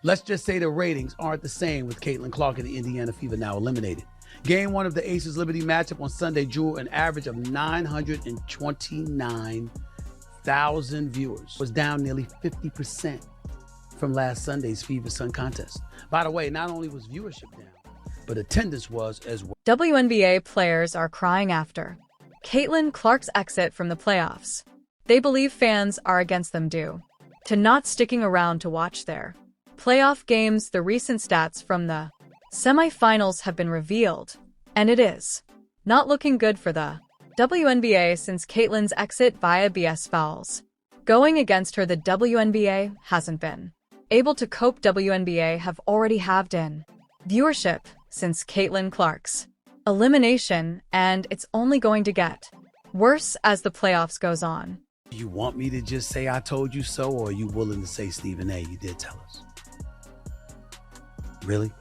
Let's just say the ratings aren't the same with Caitlin Clark and the Indiana Fever now eliminated. Game 1 of the Aces Liberty matchup on Sunday drew an average of 929,000 viewers. Was down nearly 50% from last Sunday's Fever Sun contest. By the way, not only was viewership down, but attendance was as well. WNBA players are crying after Caitlin Clark's exit from the playoffs. They believe fans are against them due to not sticking around to watch their playoff games. The recent stats from the semifinals have been revealed, and it is not looking good for the WNBA since Caitlin's exit via BS fouls. Going against her, the WNBA hasn't been able to cope. WNBA have already halved in viewership since Caitlin Clark's elimination, and it's only going to get worse as the playoffs goes on. You want me to just say I told you so, or are you willing to say, Stephen A., you did tell us? Really?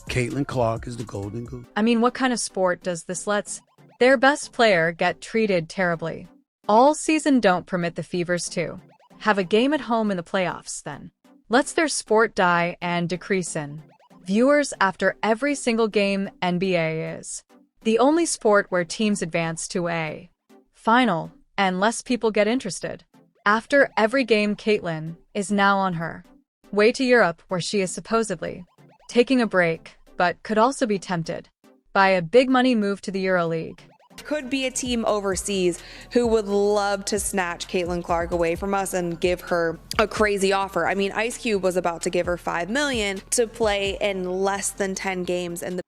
Caitlin Clark is the golden goose. I mean, what kind of sport does this let their best player get treated terribly all season? Don't permit the Fevers to have a game at home in the playoffs, then lets their sport die and decrease in viewers after every single game. NBA is the only sport where teams advance to a final and less people get interested. After every game, Caitlin is now on her way to Europe, where she is supposedly taking a break, but could also be tempted by a big money move to the EuroLeague. Could be a team overseas who would love to snatch Caitlin Clark away from us and give her a crazy offer. I mean, Ice Cube was about to give her $5 million to play in less than 10 games. And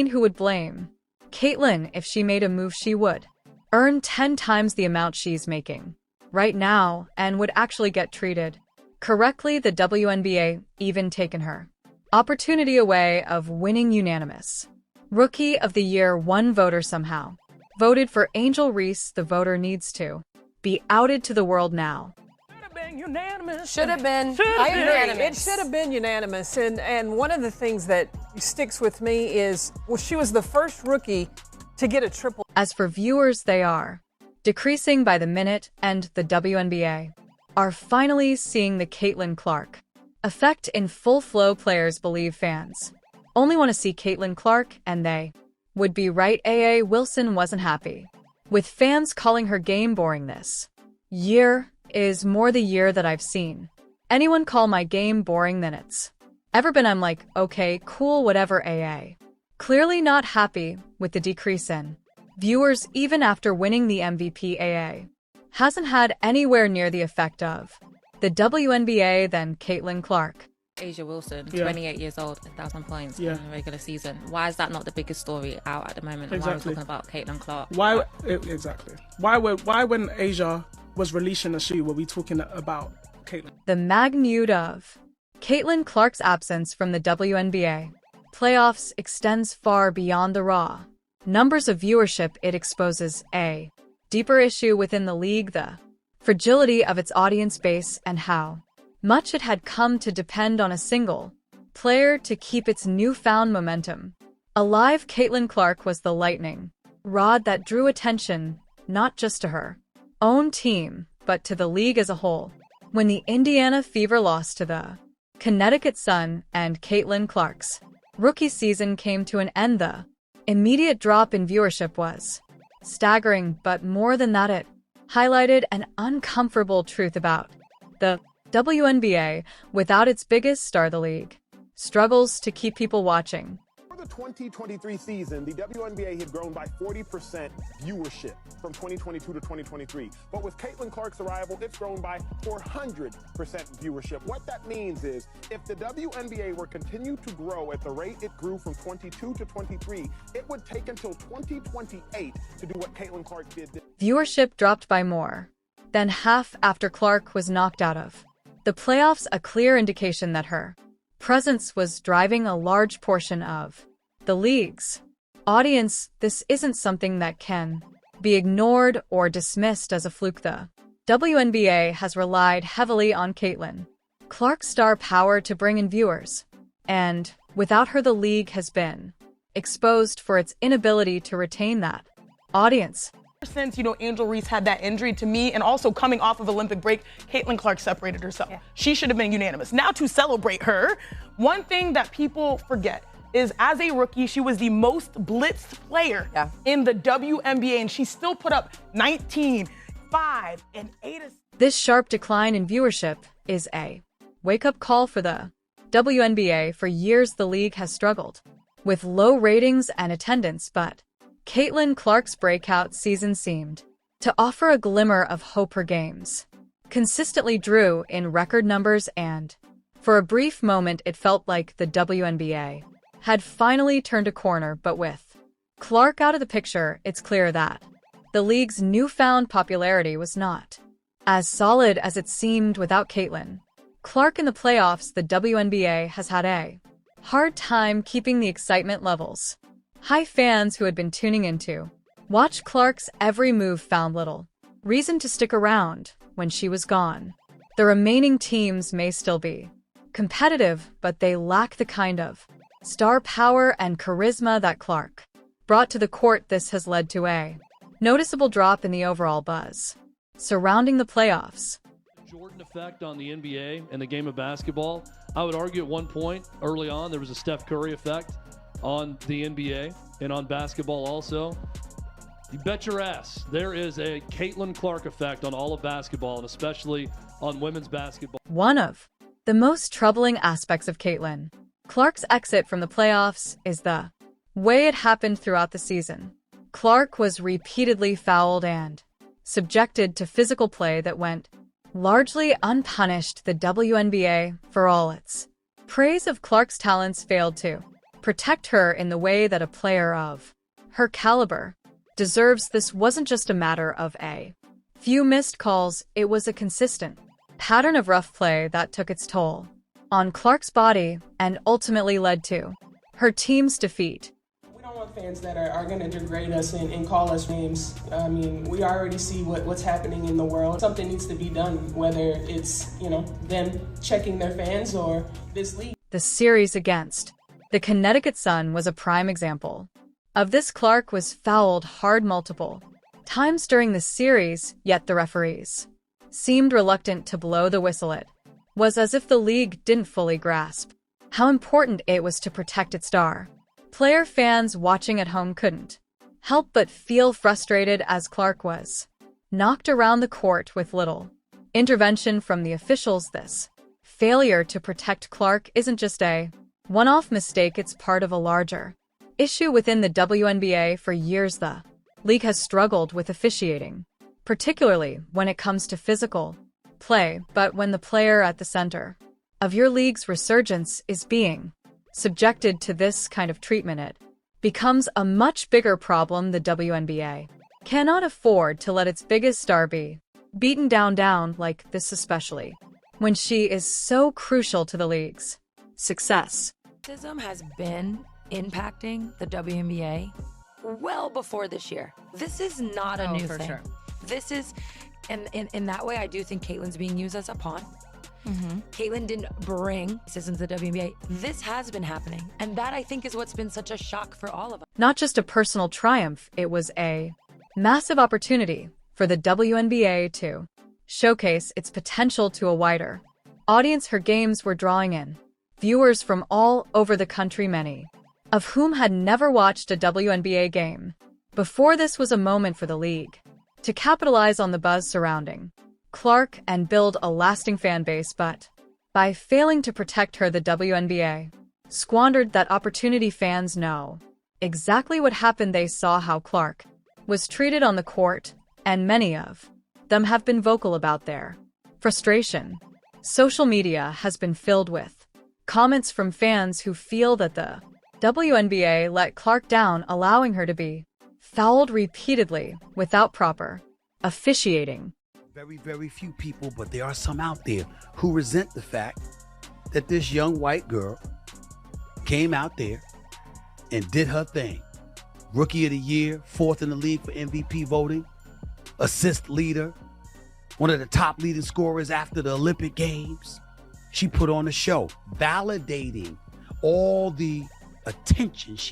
who would blame Caitlin if she made a move? She would earn 10 times the amount she's making right now and would actually get treated correctly. The WNBA even taken her opportunity away of winning unanimous Rookie of the Year. One voter somehow voted for Angel Reese. The voter needs to be outed to the world now. Should have been unanimous. Should have been. I agree. It should have been unanimous. And one of the things that sticks with me is, well, she was the first rookie to get a triple. As for viewers, they are decreasing by the minute, and the WNBA are finally seeing the Caitlin Clark effect in full flow. Players believe fans only want to see Caitlin Clark, and they would be right. A.A. Wilson wasn't happy with fans calling her game boring. This year is more the year that I've seen anyone call my game boring than it's ever been. I'm like, okay, cool, whatever. A.A. clearly not happy with the decrease in viewers even after winning the MVP. A.A. hasn't had anywhere near the effect of the WNBA than Caitlin Clark. A'ja Wilson, 28 years old, 1,000 points in the regular season. Why is that not the biggest story out at the moment? Exactly. Why are we talking about Caitlin Clark? Why exactly? Why when A'ja was releasing a shoe were we talking about Caitlin? The magnitude of Caitlin Clark's absence from the WNBA playoffs extends far beyond the raw numbers of viewership. It exposes a deeper issue within the league, the fragility of its audience base and how much it had come to depend on a single player to keep its newfound momentum alive. Caitlin Clark was the lightning rod that drew attention not just to her own team, but to the league as a whole. When the Indiana Fever lost to the Connecticut Sun and Caitlin Clark's rookie season came to an end, the immediate drop in viewership was staggering, but more than that, it highlighted an uncomfortable truth about the WNBA. Without its biggest star, the league struggles to keep people watching. For the 2023 season, the WNBA had grown by 40% viewership from 2022 to 2023. But with Caitlin Clark's arrival, it's grown by 400% viewership. What that means is if the WNBA were continue to grow at the rate it grew from 22 to 23, it would take until 2028 to do what Caitlin Clark did. Viewership dropped by more than half after Clark was knocked out of the playoffs, a clear indication that her presence was driving a large portion of the league's audience. This isn't something that can be ignored or dismissed as a fluke. The WNBA has relied heavily on Caitlin Clark's star power to bring in viewers, and without her, the league has been exposed for its inability to retain that audience. Since, Angel Reese had that injury, to me, and also coming off of Olympic break, Caitlin Clark separated herself. Yeah. She should have been unanimous. Now, to celebrate her, one thing that people forget is as a rookie, she was the most blitzed player in the WNBA, and she still put up 19, 5, and 8 assists. This sharp decline in viewership is a wake-up call for the WNBA. For years, the league has struggled with low ratings and attendance, but Caitlin Clark's breakout season seemed to offer a glimmer of hope. Her games consistently drew in record numbers, and for a brief moment it felt like the WNBA had finally turned a corner. But with Clark out of the picture, it's clear that the league's newfound popularity was not as solid as it seemed without Caitlin Clark in the playoffs. The WNBA has had a hard time keeping the excitement levels high. Fans who had been tuning into watch Clark's every move found little reason to stick around when she was gone. The remaining teams may still be competitive, but they lack the kind of star power and charisma that Clark brought to the court. This has led to a noticeable drop in the overall buzz surrounding the playoffs. Jordan effect on the NBA and the game of basketball. I would argue at one point early on there was a Steph Curry effect on the NBA and on basketball also. You bet your ass there is a Caitlin Clark effect on all of basketball, and especially on women's basketball. One of the most troubling aspects of Caitlin Clark's exit from the playoffs is the way it happened throughout the season. Clark was repeatedly fouled and subjected to physical play that went largely unpunished. The WNBA, for all its praise of Clark's talents, failed to protect her in the way that a player of her caliber deserves. This wasn't just a matter of a few missed calls, it was a consistent pattern of rough play that took its toll on Clark's body and ultimately led to her team's defeat. We don't want fans that are going to degrade us and call us names. I mean, we already see what's happening in the world. Something needs to be done, whether it's, them checking their fans or this league. The series against the Connecticut Sun was a prime example of this. Clark was fouled hard multiple times during the series, yet the referees seemed reluctant to blow the whistle. It was as if the league didn't fully grasp how important it was to protect its star player. Fans watching at home couldn't help but feel frustrated as Clark was knocked around the court with little intervention from the officials. This failure to protect Clark isn't just a one-off mistake, it's part of a larger issue within the WNBA. For years, the league has struggled with officiating, particularly when it comes to physical play. But when the player at the center of your league's resurgence is being subjected to this kind of treatment, it becomes a much bigger problem. The WNBA cannot afford to let its biggest star be beaten down like this, especially when she is so crucial to the league's success. Racism has been impacting the WNBA well before this year. This is not a new thing. Sure. This is, and in that way, I do think Caitlin's being used as a pawn. Caitlin didn't bring racism to the WNBA. This has been happening, and that, I think, is what's been such a shock for all of us. Not just a personal triumph, it was a massive opportunity for the WNBA to showcase its potential to a wider audience. Her games were drawing in viewers from all over the country, many of whom had never watched a WNBA game before. This was a moment for the league to capitalize on the buzz surrounding Clark and build a lasting fan base, but by failing to protect her, the WNBA squandered that opportunity. Fans know exactly what happened. They saw how Clark was treated on the court, and many of them have been vocal about their frustration. Social media has been filled with comments from fans who feel that the WNBA let Clark down, allowing her to be fouled repeatedly without proper officiating. Very, very few people, but there are some out there who resent the fact that this young white girl came out there and did her thing. Rookie of the Year, 4th in the league for MVP voting, assist leader, one of the top leading scorers after the Olympic Games. She put on a show, validating all the attention she